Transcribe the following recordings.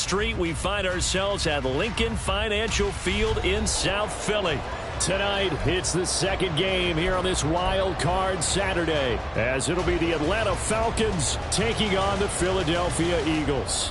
street, we find ourselves at Lincoln Financial Field in South Philly. Tonight, it's the second game here on this Wild Card Saturday, as it'll be the Atlanta Falcons taking on the Philadelphia Eagles.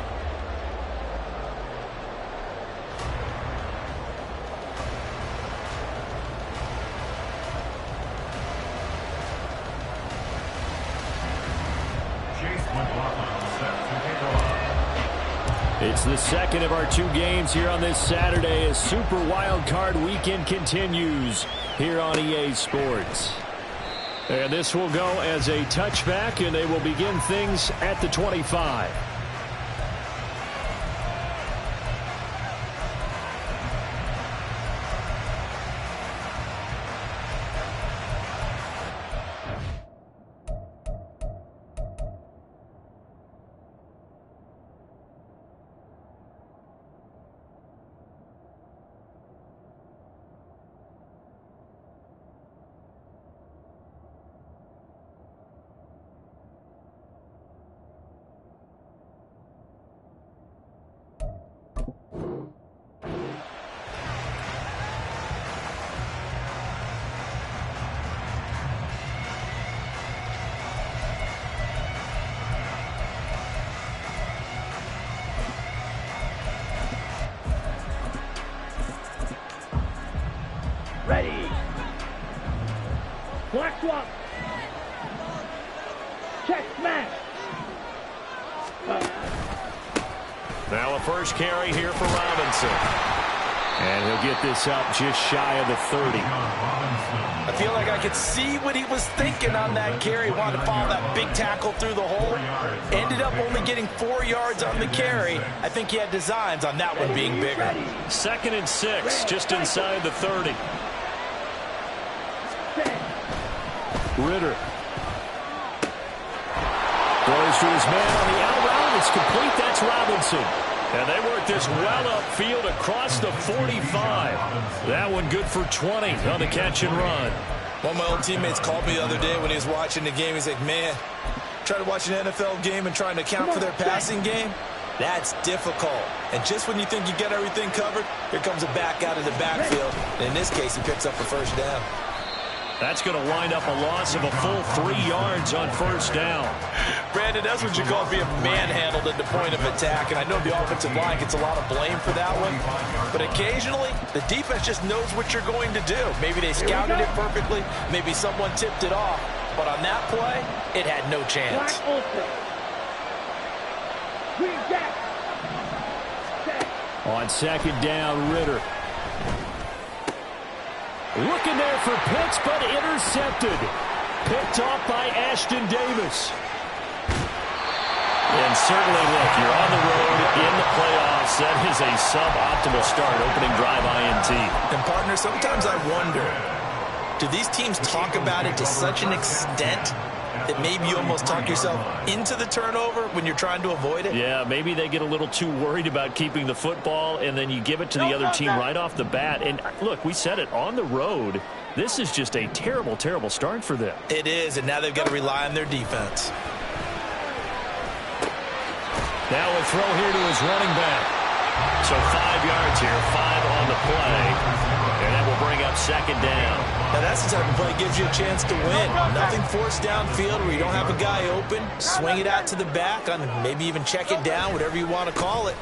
It's the second of our two games here on this Saturday as Super Wild Card Weekend continues here on EA Sports. And this will go as a touchback, and they will begin things at the 25. Ready. Black swap. Check smash. Now a first carry here for Robinson. And he'll get this up just shy of the 30. I feel like I could see what he was thinking on that carry. Wanted to follow that big tackle through the hole. Ended up only getting 4 yards on the carry. I think he had designs on that one being bigger. 2nd and 6, just inside the 30. Ritter. Throws to his man on the out route. It's complete. That's Robinson. And they work this well upfield across the 45. That one good for 20 on the catch and run. One of my old teammates called me the other day when he was watching the game. He's like, man, trying to watch an NFL game and trying to account for their passing game, that's difficult. And just when you think you get everything covered, here comes a back out of the backfield. And in this case, he picks up a first down. That's going to wind up a loss of a full 3 yards on first down. Brandon, that's what you call being manhandled at the point of attack. And I know the offensive line gets a lot of blame for that one. But occasionally, the defense just knows what you're going to do. Maybe they scouted it perfectly. Maybe someone tipped it off. But on that play, it had no chance. On second down, Ritter. Looking there for picks, but intercepted. Picked off by Ashton Davis. And certainly, look, you're on the road in the playoffs. That is a suboptimal start, opening drive INT. And, partner, sometimes I wonder, do these teams talk about it to such an extent that maybe you almost talk yourself into the turnover when you're trying to avoid it? Yeah, maybe they get a little too worried about keeping the football, and then you give it to the other team right off the bat. And, look, we said it, on the road, this is just a terrible, terrible start for them. It is, and now they've got to rely on their defense. Now a throw here to his running back. So 5 yards here, 5 on the play. And that will bring up second down. Now that's the type of play that gives you a chance to win. Nothing forced downfield where you don't have a guy open. Swing it out to the back, on maybe even check it down, whatever you want to call it.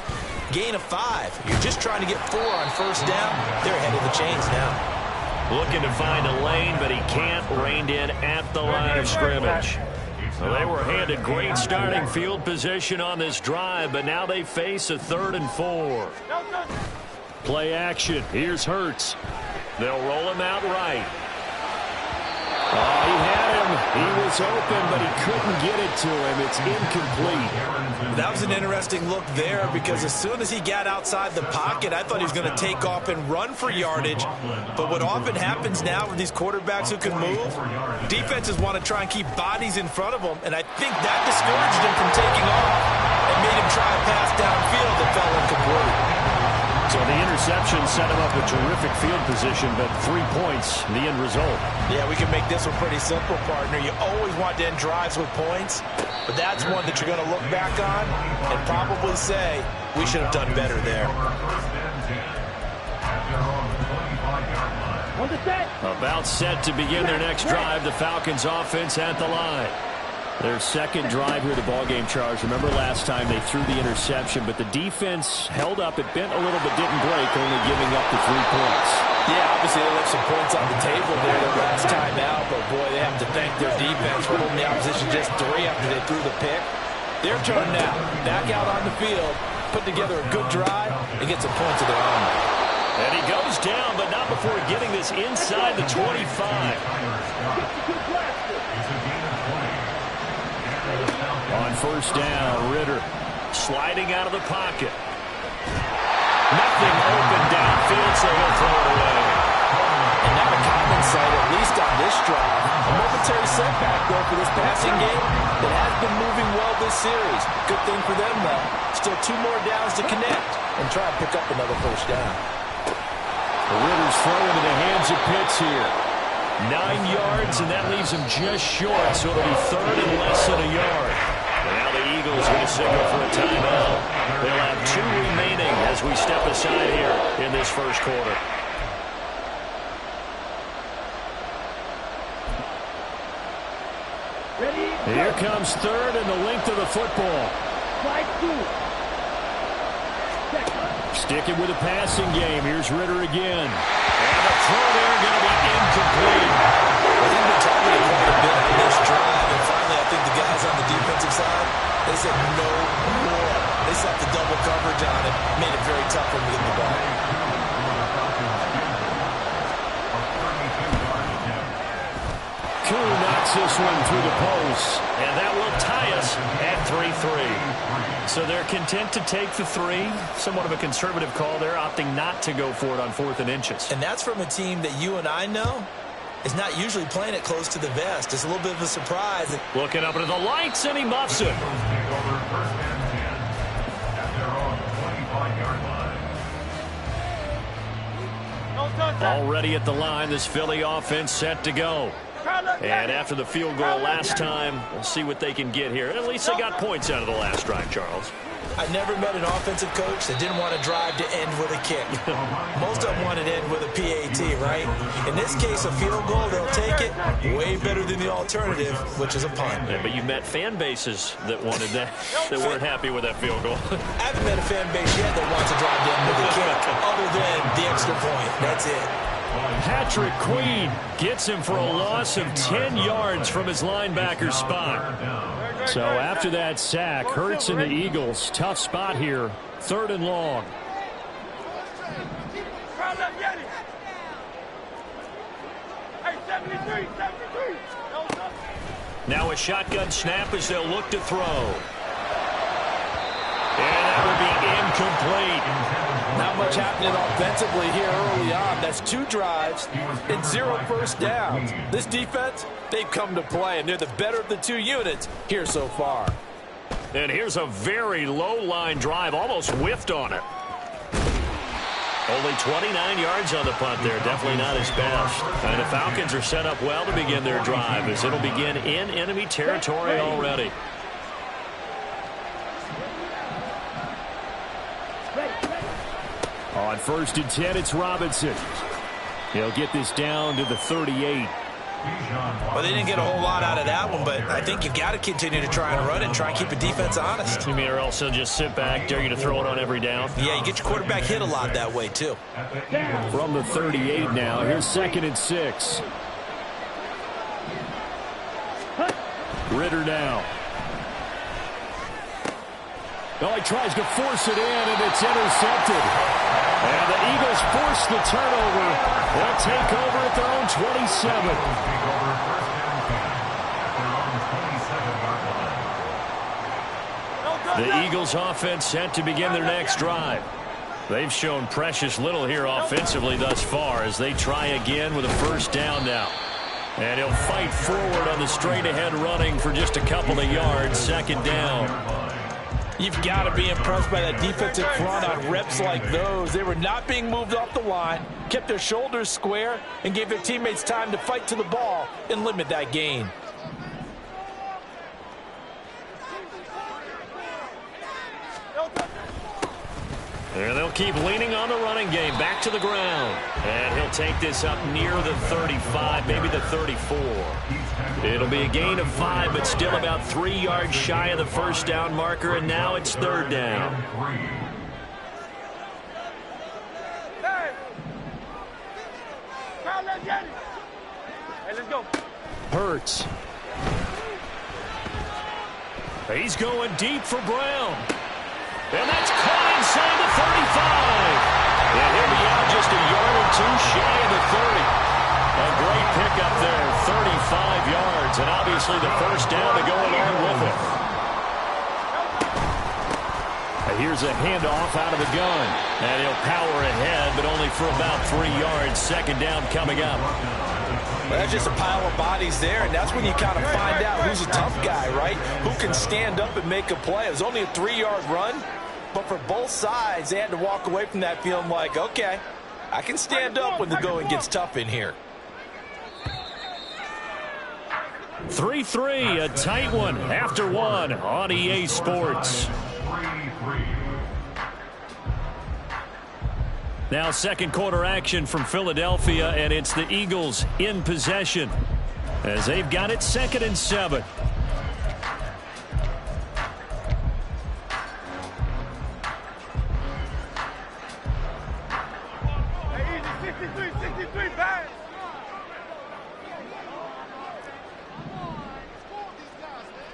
Gain of 5. You're just trying to get 4 on first down. They're ahead of the chains now. Looking to find a lane, but he can't. Reined in at the line of scrimmage. So they were handed great starting field position on this drive, but now they face a 3rd and 4. Play action. Here's Hurts. They'll roll him out right. Oh, he had him. He was open, but he couldn't get it to him. It's incomplete. That was an interesting look there because as soon as he got outside the pocket, I thought he was going to take off and run for yardage. But what often happens now with these quarterbacks who can move, defenses want to try and keep bodies in front of them, and I think that discouraged him from taking off and made him try a pass downfield that fell incomplete. So the interception set him up with terrific field position, but 3 points, the end result. Yeah, we can make this one pretty simple, partner. You always want to end drives with points, but that's one that you're going to look back on and probably say, we should have done better there. About set to begin their next drive, the Falcons offense at the line. Their second drive here of the ballgame, Charles. Remember last time they threw the interception, but the defense held up. It bent a little but didn't break, only giving up the 3 points. Yeah, obviously they left some points on the table there their last time out, but boy, they have to thank their defense for holding the opposition just 3 after they threw the pick. Their turn now. Back out on the field, put together a good drive, and get some points of their own. And he goes down, but not before getting this inside the 25. On first down, Ritter sliding out of the pocket. Nothing open downfield, so he'll throw it away. And now a common sight, at least on this drive. A momentary setback, though, for this passing game that has been moving well this series. Good thing for them, though. Still 2 more downs to connect and try and pick up another first down. Ritter's throwing into the hands of Pitts here. 9 yards, and that leaves him just short, so it'll be third and less than a yard. Now the Eagles going to signal for a timeout. They'll have 2 remaining as we step aside here in this first quarter. Here comes third and the length of the football. Sticking with the passing game. Here's Ritter again. And the throw there going to be incomplete. I think we're talking quite a bit on this drive, and finally I think the guys on the defensive side, they said no more. They slapped the double coverage on it, made it very tough for him to get the ball. Koo knocks this one through the post, and that will tie us at 3-3. So they're content to take the 3. Somewhat of a conservative call there, opting not to go for it on 4th and inches. And that's from a team that you and I know is not usually playing it close to the vest. It's a little bit of a surprise. Looking up into the lights, and he muffs it. Already at the line, this Philly offense set to go. And after the field goal last time, we'll see what they can get here. At least they got points out of the last drive, Charles. I never met an offensive coach that didn't want to drive to end with a kick. Most of them wanted to end with a PAT, right? In this case, a field goal, they'll take it. Way better than the alternative, which is a punt. Yeah, but you met fan bases that wanted that, that weren't happy with that field goal. I haven't met a fan base yet that wants to drive to end with a kick, other than the extra point. That's it. Patrick Queen gets him for a loss of 10 yards from his linebacker spot. So after that sack, Hurts and the Eagles, tough spot here, 3rd and long. Now a shotgun snap as they'll look to throw. And that will be incomplete. Not much happening offensively here early on. That's 2 drives and 0 first downs. This defense, they've come to play, and they're the better of the 2 units here so far. And here's a very low-line drive, almost whiffed on it. Only 29 yards on the punt there. Definitely not his best. And the Falcons are set up well to begin their drive, as it'll begin in enemy territory already. On 1st and 10, it's Robinson. He'll get this down to the 38. Well, they didn't get a whole lot out of that one, but I think you've got to continue to try and run it and try and keep the defense honest. You mean, or else they'll just sit back, dare you to throw it on every down? Yeah, you get your quarterback hit a lot that way, too. From the 38 now, here's 2nd and 6. Ritter now. Oh, he tries to force it in, and it's intercepted. And the Eagles force the turnover. They'll take over at their own 27. The Eagles offense set to begin their next drive. They've shown precious little here offensively thus far as they try again with a first down now. And he'll fight forward on the straight-ahead running for just a couple of yards. 2nd down. You've got to be impressed by that defensive front on reps like those. They were not being moved off the line, kept their shoulders square, and gave their teammates time to fight to the ball and limit that gain. And they'll keep leaning on the running game. Back to the ground. And he'll take this up near the 35, maybe the 34. It'll be a gain of 5, but still about 3 yards shy of the first down marker, and now it's third down. Hey, let's go. Hurts. He's going deep for Brown. And that's caught inside the 35. And he'll be out just a yard or two shy of the 30. A great pickup there, 35 yards. And obviously the first down to go along with it. And here's a handoff out of the gun. And he'll power ahead, but only for about 3 yards. Second down coming up. Well, that's just a pile of bodies there, and that's when you kind of find out who's a tough guy, right? Who can stand up and make a play. It was only a 3-yard run. But for both sides, they had to walk away from that feeling like, okay, I can stand up when the going gets tough in here. 3-3, a tight one after one on EA Sports. Now second quarter action from Philadelphia, and it's the Eagles in possession as they've got it 2nd and 7.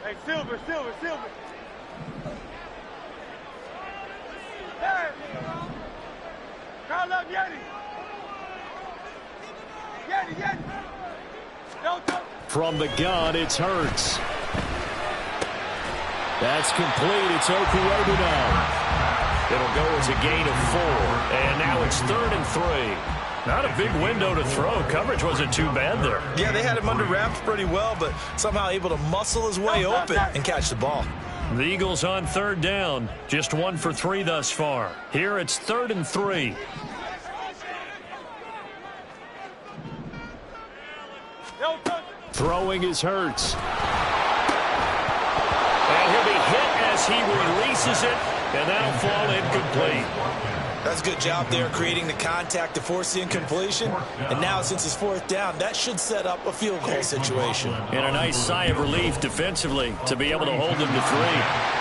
Hey, Silver. Hey! Call up Yeti! From the gun, it's Hurts. That's complete. It's Okurodu now. It'll go as a gain of 4. And now it's 3rd and 3. Not a big window to throw. Coverage wasn't too bad there. Yeah, they had him under wraps pretty well, but somehow able to muscle his way open and catch the ball. The Eagles on 3rd down. Just 1 for 3 thus far. Here it's 3rd and 3. Throwing is Hurts. And he'll be hit as he releases it, and that'll fall incomplete. That's a good job there, creating the contact to force the incompletion. And now, since it's 4th down, that should set up a field goal situation. And a nice sigh of relief defensively to be able to hold them to 3.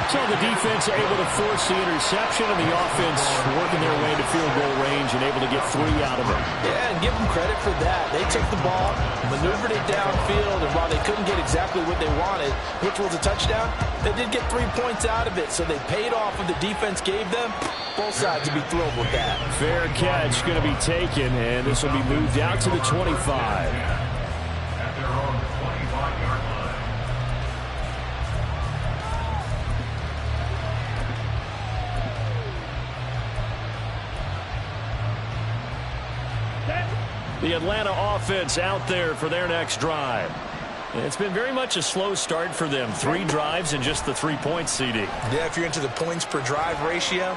So the defense able to force the interception, and the offense working their way to field goal range and able to get 3 out of it. Yeah, and give them credit for that. They took the ball, maneuvered it downfield, and while they couldn't get exactly what they wanted, which was a touchdown, they did get 3 points out of it, so they paid off what the defense gave them. Both sides would be thrilled with that. Fair catch going to be taken, and this will be moved out to the 25. The Atlanta offense out there for their next drive. It's been very much a slow start for them. 3 drives and just the 3 points, CD. Yeah, if you're into the points per drive ratio,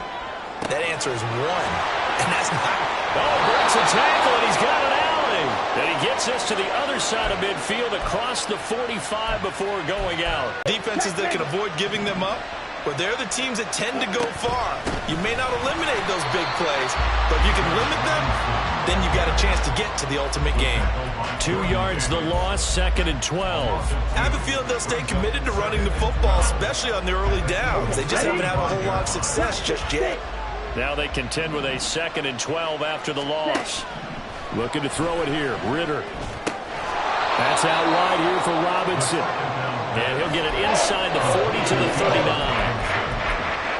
that answer is 1. And that's not... Oh, breaks a tackle, and he's got an alley. And he gets this to the other side of midfield across the 45 before going out. Defenses that can avoid giving them up, but they're the teams that tend to go far. You may not eliminate those big plays, but if you can limit them, then you got a chance to get to the ultimate game. 2 yards the loss, 2nd and 12. I have a feeling they'll stay committed to running the football, especially on their early downs. They just haven't had a whole lot of success just yet. Now they contend with a 2nd and 12 after the loss. Looking to throw it here. Ritter. That's out wide here for Robinson. And he'll get it inside the 40 to the 39.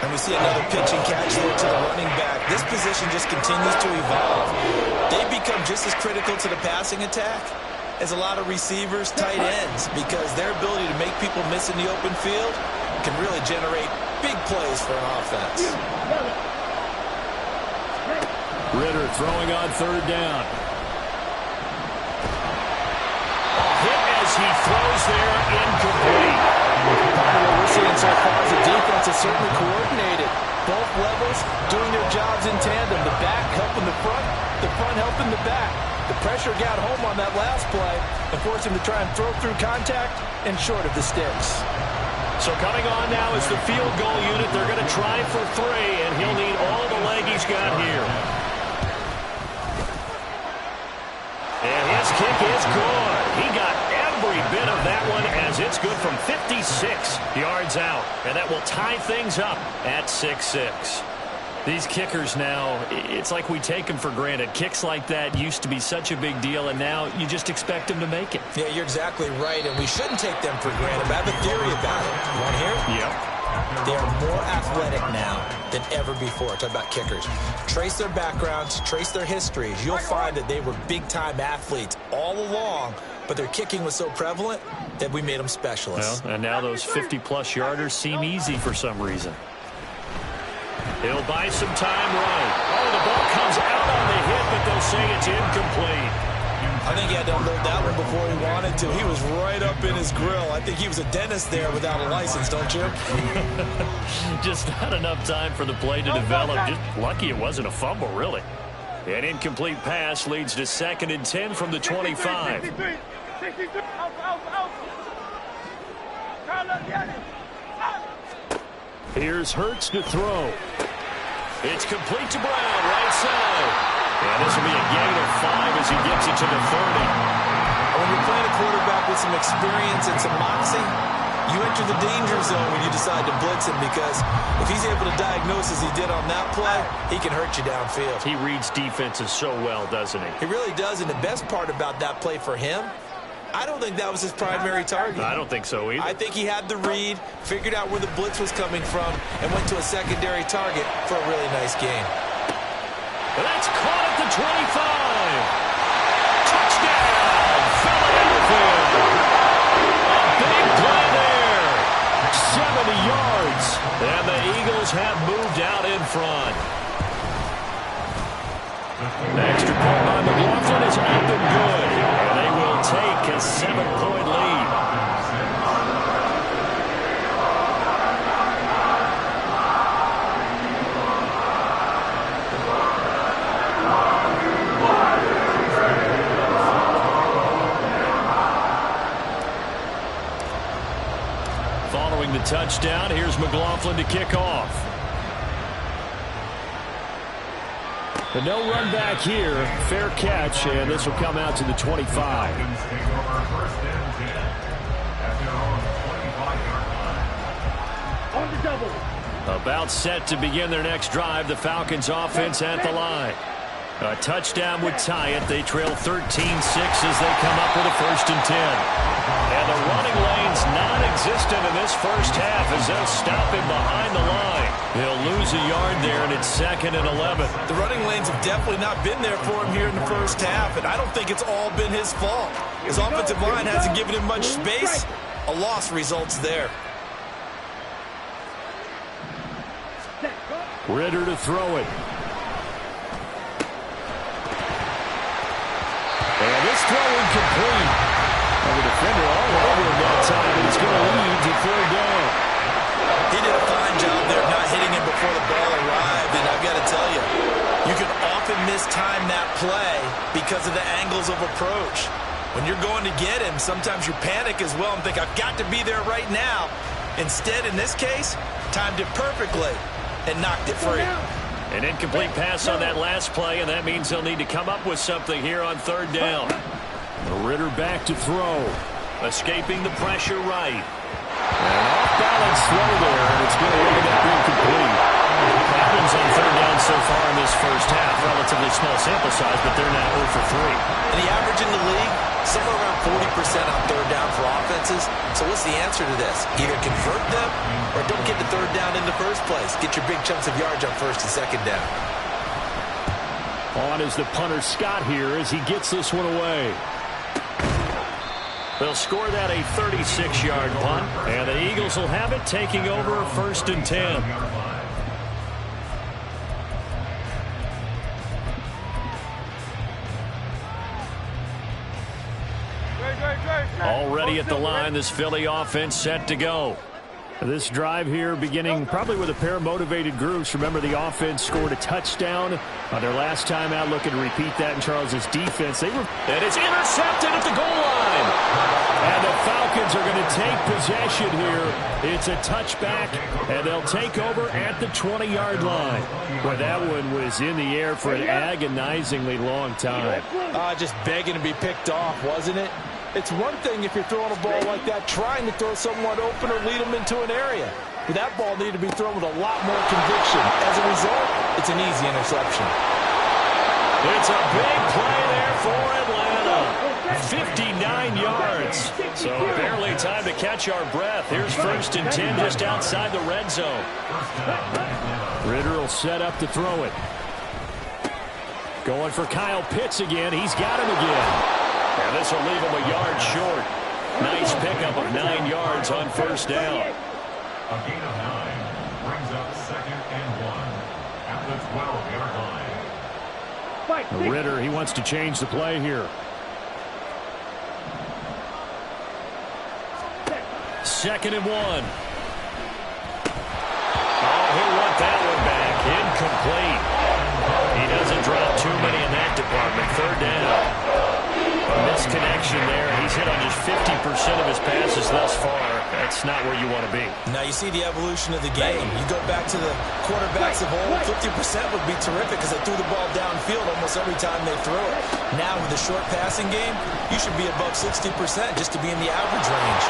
And we see another pitch and catch there to the running back. This position just continues to evolve. They become just as critical to the passing attack as a lot of receivers, tight ends, because their ability to make people miss in the open field can really generate big plays for an offense. Ritter throwing on 3rd down. A hit as he throws there, incomplete. seeing so far is the defense is certainly coordinated. Both levels doing their jobs in tandem. The back helping the front helping the back. The pressure got home on that last play and forced him to try and throw through contact and short of the sticks. So coming on now is the field goal unit. They're going to try for 3, and he'll need all the leg he's got here. And his kick is good. He got every bit of that one as it's good from 56 yards out. And that will tie things up at 6-6. These kickers now, it's like we take them for granted. Kicks like that used to be such a big deal, and now you just expect them to make it. Yeah, you're exactly right, and we shouldn't take them for granted. But I have a theory about it. You want to hear it? Yep. They are more athletic now than ever before. Talk about kickers. Trace their backgrounds, trace their histories. You'll find that they were big-time athletes all along, but their kicking was so prevalent that we made them specialists. Well, and now those 50-plus yarders seem easy for some reason. He'll buy some time right. Oh, the ball comes out on the hit, but they'll say it's incomplete. I think he had to unload that one before he wanted to. He was right up in his grill. I think he was a dentist there without a license, don't you? Just not enough time for the play to develop. Just lucky it wasn't a fumble, really. An incomplete pass leads to 2nd and 10 from the 25. Here's Hurts to throw. It's complete to Brown, right side. And this will be a gain of 5 as he gets it to the 30. When you're playing a quarterback with some experience and some moxie, you enter the danger zone when you decide to blitz him, because if he's able to diagnose as he did on that play, he can hurt you downfield. He reads defenses so well, doesn't he? He really does, and the best part about that play for him, I don't think that was his primary target. I don't think so either. I think he had the read, figured out where the blitz was coming from, and went to a secondary target for a really nice game. That's caught at the 25. Touchdown, Philadelphia. A big play there. 70 yards. And the Eagles have moved out in front. The extra point by McLaughlin is up and good. And they will take a 7-point lead. Following the touchdown, here's McLaughlin to kick off. But no run back here. Fair catch, and this will come out to the 25. About set to begin their next drive. The Falcons offense at the line. A touchdown would tie it. They trail 13-6 as they come up with a 1st and 10. And the running lane's non-existent in this first half as they'll stop him behind the line. He'll lose a yard there, and it's 2nd and 11. The running lanes have definitely not been there for him here in the first half, and I don't think it's all been his fault. His offensive line hasn't given him much space. A loss results there. Ritter to throw it. And this throw incomplete. And the defender all over him that time, and it's going to lead to 3rd down. He did a fine job there of not hitting him before the ball arrived, and I've got to tell you, you can often mistime that play because of the angles of approach. When you're going to get him, sometimes you panic as well and think, I've got to be there right now. Instead, in this case, timed it perfectly and knocked it free. An incomplete pass on that last play, and that means they'll need to come up with something here on 3rd down. Ritter back to throw. Escaping the pressure right. An off-balance throw there, and it's going to end up incomplete. Problems on 3rd down so far in this first half. Relatively small sample size, but they're now 0 for 3. And the average in the league, somewhere around 40% on 3rd down for offenses. So what's the answer to this? Either convert them or don't get to 3rd down in the first place. Get your big chunks of yards on 1st and 2nd down. On is the punter Scott here as he gets this one away. They'll score that a 36-yard punt, and the Eagles will have it, taking over 1st and 10. Already at the line, this Philly offense set to go. This drive here beginning probably with a pair of motivated groups. Remember, the offense scored a touchdown on their last time out, looking to repeat that in Charles's defense. And it's intercepted at the goal line. And the Falcons are going to take possession here. It's a touchback, and they'll take over at the 20-yard line. Boy, that one was in the air for an agonizingly long time. Just begging to be picked off, wasn't it? It's one thing if you're throwing a ball like that, trying to throw someone open or lead them into an area. But that ball needed to be thrown with a lot more conviction. As a result, it's an easy interception. It's a big play there for Atlanta. 59 yards. So barely time to catch our breath. Here's 1st and 10 just outside the red zone. Ritter will set up to throw it. Going for Kyle Pitts again. He's got him again. And this will leave him a yard short. Nice pickup of 9 yards on 1st down. A gain of 9 brings up 2nd and 1 at the 12-yard line. Ritter, he wants to change the play here. 2nd and 1. Oh, he'll want that one back. Incomplete. He doesn't drop too many in that department. 3rd down. Misconnection there. He's hit on just 50% of his passes thus far. That's not where you want to be. Now you see the evolution of the game. You go back to the quarterbacks of old, 50% would be terrific because they threw the ball downfield almost every time they threw it. Now with the short passing game, you should be above 60% just to be in the average range.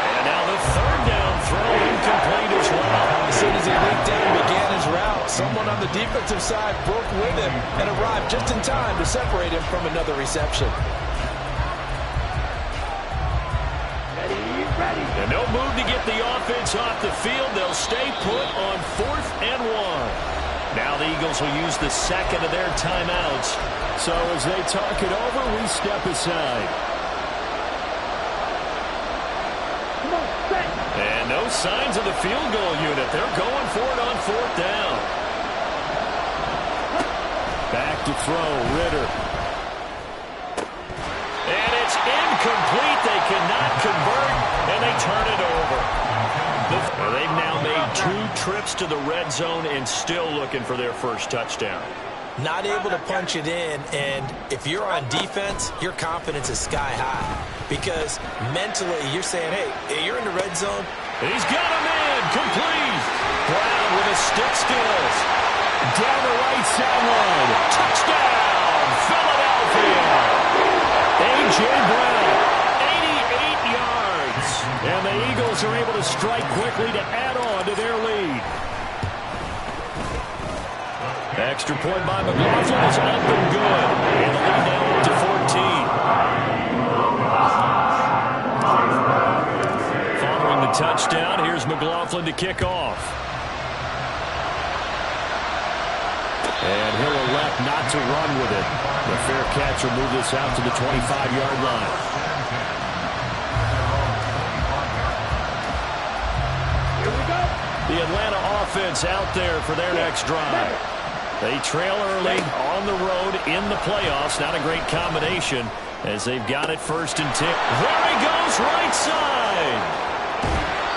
And now the 3rd down throw incomplete as well. As soon as he leaped down and began his route, someone on the defensive side broke with him and arrived just in time to separate him from another reception. And no move to get the offense off the field. They'll stay put on 4th and 1. Now the Eagles will use the 2nd of their timeouts. So as they talk it over, we step aside. And no signs of the field goal unit. They're going for it on 4th down. Back to throw, Ritter. And it's incomplete. They cannot convert, and they turn it over. They've now made 2 trips to the red zone and still looking for their first touchdown. Not able to punch it in, and if you're on defense, your confidence is sky high. Because mentally, you're saying, hey, you're in the red zone. He's got him in. Complete. Brown with a stick steals. Down the right sideline. Touchdown, Philadelphia. A.J. Brown, 88 yards. And the Eagles are able to strike quickly to add on to their lead. Extra point by McLaughlin is up and good. And the lead now up to 14. Following the touchdown, here's McLaughlin to kick off. And he'll elect not to run with it. The fair catch will move this out to the 25-yard line. Here we go. The Atlanta offense out there for their next drive. They trail early on the road in the playoffs. Not a great combination as they've got it 1st and 10. There he goes, right side.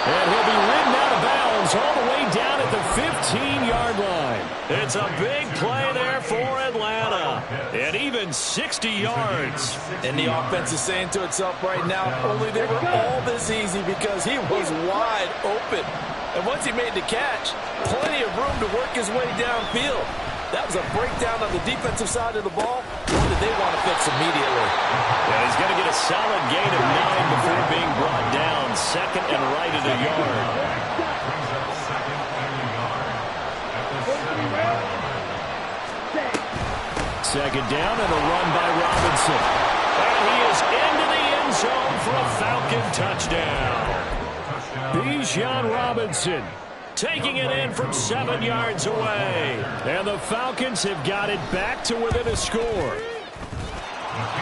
And he'll be ridden out of bounds all the way down at the 15-yard line. It's a big play there for Atlanta. And even 60 yards. And the offense is saying to itself right now, only they were all this easy because he was wide open. And once he made the catch, plenty of room to work his way downfield. That was a breakdown on the defensive side of the ball, one that they want to fix immediately. Yeah, he's going to get a solid gain of 9 before being brought down. 2nd and right at a yard. 2nd down and a run by Robinson. And he is into the end zone for a Falcon touchdown. Bijan Robinson taking it in from 7 yards away. And the Falcons have got it back to within a score.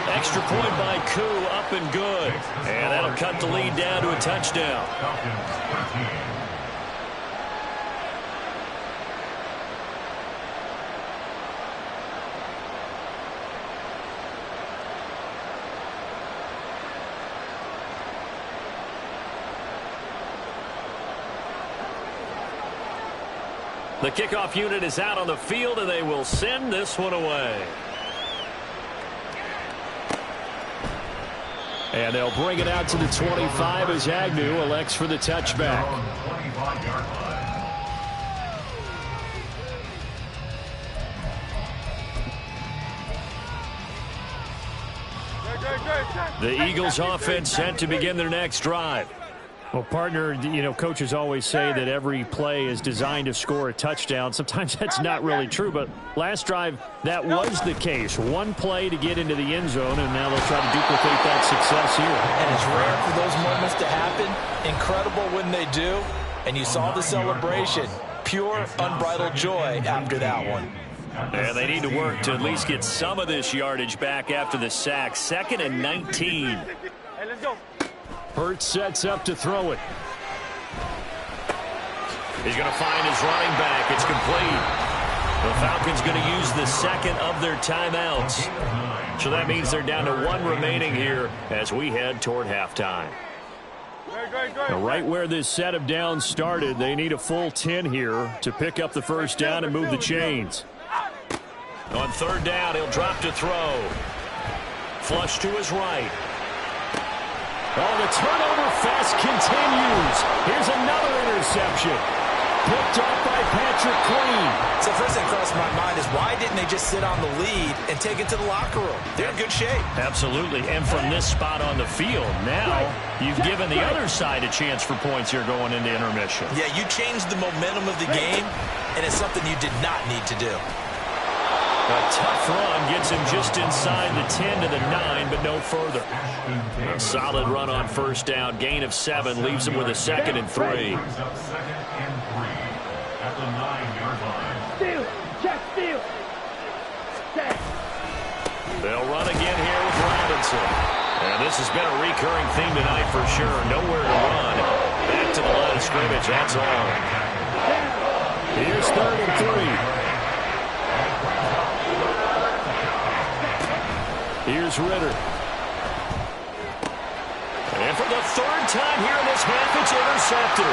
Extra point by Koo, up and good. And that'll cut the lead down to a touchdown. The kickoff unit is out on the field, and they will send this one away. And they'll bring it out to the 25 as Agnew elects for the touchback. The Eagles offense set to begin their next drive. Well, partner, you know, coaches always say that every play is designed to score a touchdown. Sometimes that's not really true, but last drive, that was the case. One play to get into the end zone, and now they'll try to duplicate that success here. And it's rare for those moments to happen. Incredible when they do. And you saw the celebration. Pure, unbridled joy after that one. And they need to work to at least get some of this yardage back after the sack. 2nd and 19. Hey, let's go. Hurts sets up to throw it. He's going to find his running back. It's complete. The Falcons going to use the second of their timeouts. So that means they're down to 1 remaining here as we head toward halftime. Now, right where this set of downs started, they need a full 10 here to pick up the first down and move the chains. On 3rd down, he'll drop to throw. Flush to his right. Oh, the turnover fest continues. Here's another interception. Picked off by Patrick Queen. So first thing crossed my mind is why didn't they just sit on the lead and take it to the locker room? They're in good shape. Absolutely. And from this spot on the field, now you've given the other side a chance for points here going into intermission. Yeah, you changed the momentum of the game, and it's something you did not need to do. A tough run gets him just inside the 10 to the 9, but no further. A solid run on 1st down. Gain of 7 leaves him with a 2nd and 3. Brings up 2nd and 3 at the 9-yard line. Steal. Check steal. Check. They'll run again here with Robinson. And this has been a recurring theme tonight for sure. Nowhere to run. Back to the line of scrimmage. That's all. Here's 3rd and 3. Here's Ritter. And for the 3rd time here in this half, it's intercepted.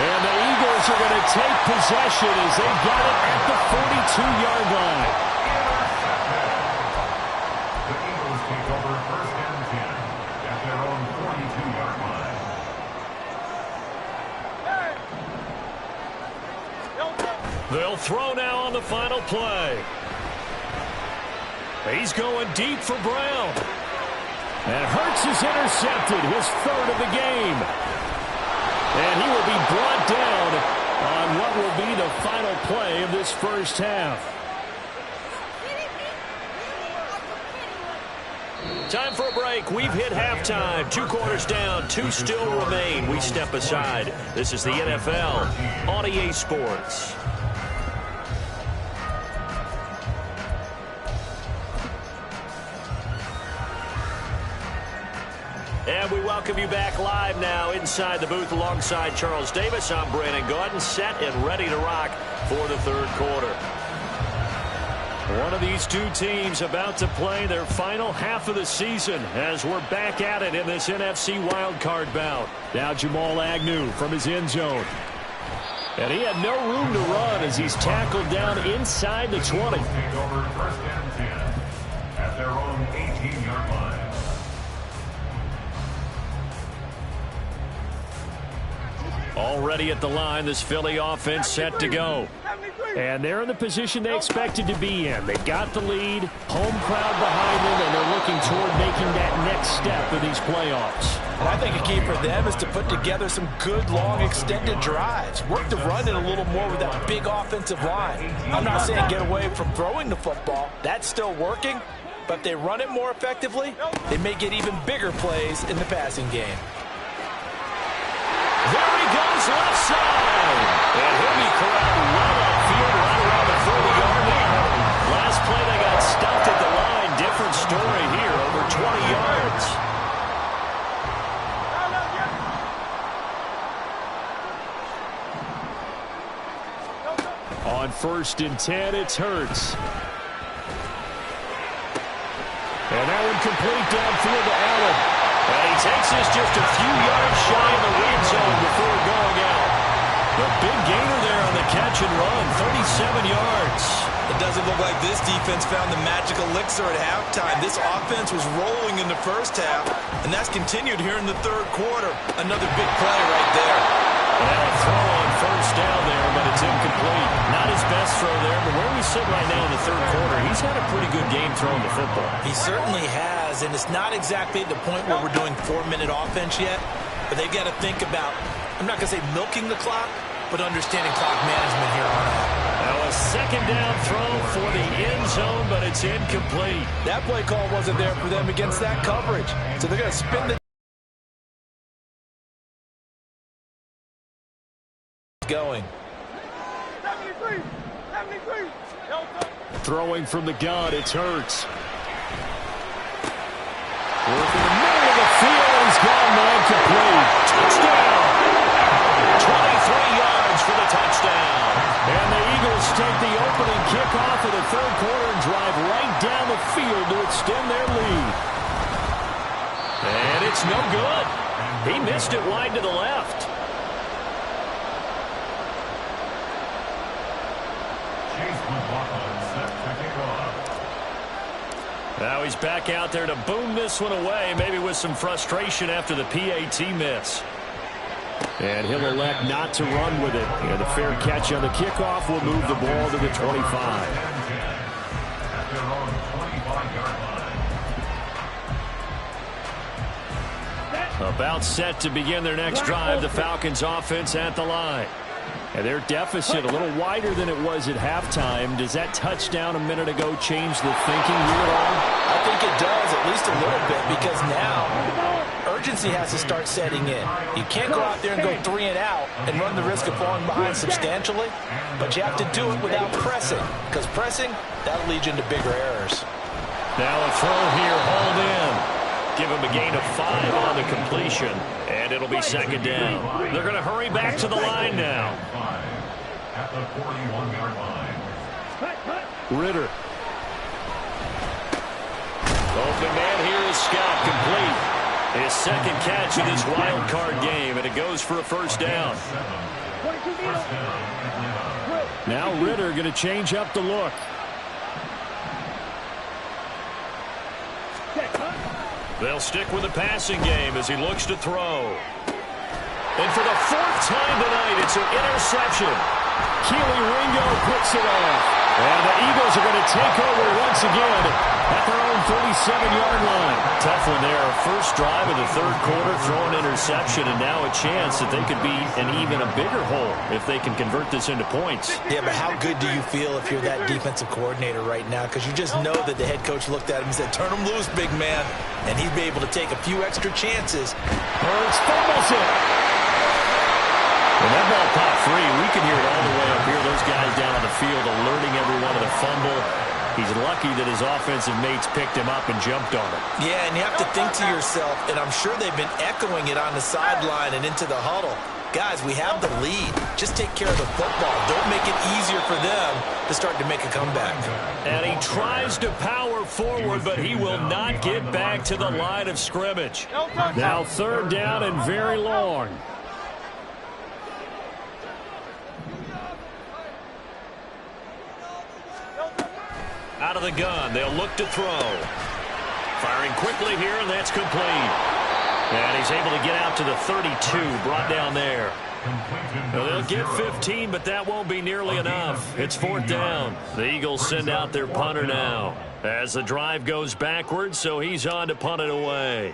And the Eagles are going to take possession as they've got it at the 42-yard line. The Eagles take over 1st and 10 at their own 42-yard line. They'll throw now on the final play. He's going deep for Brown. And Hurts is intercepted, his 3rd of the game. And he will be brought down on what will be the final play of this first half. Time for a break. We've hit halftime. 2 quarters down, 2 still remain. We step aside. This is the NFL on EA Sports. And we welcome you back live now inside the booth alongside Charles Davis. I'm Brandon Gaudin, set and ready to rock for the 3rd quarter. One of these 2 teams about to play their final half of the season as we're back at it in this NFC wildcard bout. Now Jamal Agnew from his end zone. And he had no room to run as he's tackled down inside the 20. Take over 1st and 10 at their own 18-yard line. Already at the line, this Philly offense set to go. And they're in the position they expected to be in. They've got the lead, home crowd behind them, and they're looking toward making that next step in these playoffs. And I think a key for them is to put together some good, long, extended drives. Work the run in a little more with that big offensive line. I'm not saying get away from throwing the football. That's still working. But if they run it more effectively, they may get even bigger plays in the passing game. There he goes, left side. And he'll be corralled right upfield, right around the 40-yard line. Last play, they got stuffed at the line. Different story here, over 20 yards. On 1st and 10, it's Hurts. And that one complete downfield to Allen. And he takes this just a few yards shy of the red zone before going out. The big gainer there on the catch and run, 37 yards. It doesn't look like this defense found the magic elixir at halftime. This offense was rolling in the first half, and that's continued here in the third quarter. Another big play right there. And a throw on first down there, but it's incomplete. Not his best throw there, but where we sit right now in the third quarter, he's had a pretty good game throwing the football. He certainly has, and it's not exactly at the point where we're doing 4-minute offense yet, but they've got to think about, I'm not going to say milking the clock, but understanding clock management here on out. Now a second down throw for the end zone, but it's incomplete. That play call wasn't there for them against that coverage, so they're going to spin the going. 73. Throwing from the gun, it's Hurts. Working the middle of the field, he's gone man complete. Touchdown! 23 yards for the touchdown. And the Eagles take the opening kickoff of the third quarter and drive right down the field to extend their lead. And it's no good. He missed it wide to the left. Now he's back out there to boom this one away, maybe with some frustration after the PAT miss. And he'll elect not to run with it. And the fair catch on the kickoff will move the ball to the 25. About set to begin their next drive, the Falcons offense at the line. And their deficit a little wider than it was at halftime. Does that touchdown a minute ago change the thinking here at all? I think it does, at least a little bit, because now urgency has to start setting in. You can't go out there and go 3 and out and run the risk of falling behind substantially, but you have to do it without pressing, because pressing, that'll lead you into bigger errors. Now a throw here, hauled in. Give him a gain of 5 on the completion, and it'll be second down. They're going to hurry back to the line now. At the 41-yard line. Ritter. Open man here is Scott, complete. His second catch in this wild card game, and it goes for a first down. Now Ritter going to change up the look. They'll stick with the passing game as he looks to throw. And for the 4th time tonight, it's an interception. Keely Ringo picks it off. And the Eagles are going to take over once again at their own 37-yard line. Tough one there. First drive of the third quarter, throw an interception, and now a chance that they could be in even a bigger hole if they can convert this into points. Yeah, but how good do you feel if you're that defensive coordinator right now? Because you just know that the head coach looked at him and said, turn him loose, big man. And he'd be able to take a few extra chances. Hurts fumbles it. When that ball popped free, we can hear it all the way up here. Those guys down on the field alerting everyone of the fumble. He's lucky that his offensive mates picked him up and jumped on him. Yeah, and you have to think to yourself, and I'm sure they've been echoing it on the sideline and into the huddle. Guys, we have the lead. Just take care of the football. Don't make it easier for them to start to make a comeback. And he tries to power forward, but he will not get back to the line of scrimmage. Now third down and very long. Out of the gun, they'll look to throw. Firing quickly here, and that's complete. And he's able to get out to the 32, brought down there. Well, they'll get 15, but that won't be nearly enough. It's 4th down. The Eagles send out their punter now as the drive goes backwards, so he's on to punt it away.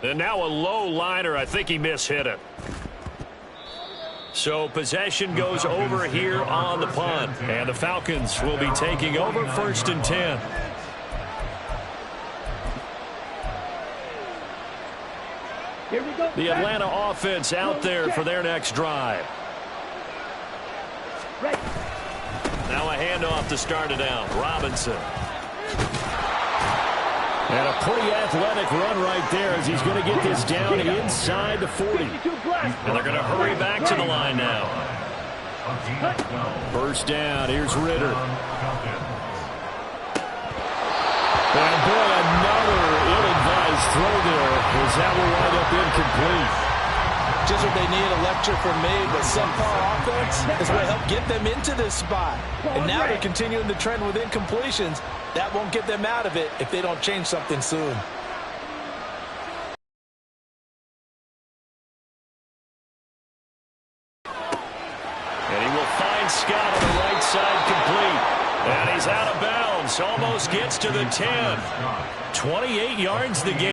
And now a low liner. I think he mishit it. So possession goes over here on the punt. And the Falcons will be taking over 1st and 10. Here we go. The Atlanta offense out there for their next drive. Now a handoff to start it out. Robinson. And a pretty athletic run right there as he's going to get this down inside the 40. And they're going to hurry back to the line now. First down. Here's Ritter. And boy, another ill-advised throw there as that will wind up incomplete. Just what they need, a lecture from me, but subpar offense is what helped get them into this spot. And now they're continuing the trend with incompletions. That won't get them out of it if they don't change something soon. And he will find Scott on the right side complete. And he's out of bounds. Almost gets to the 10. 28 yards the game.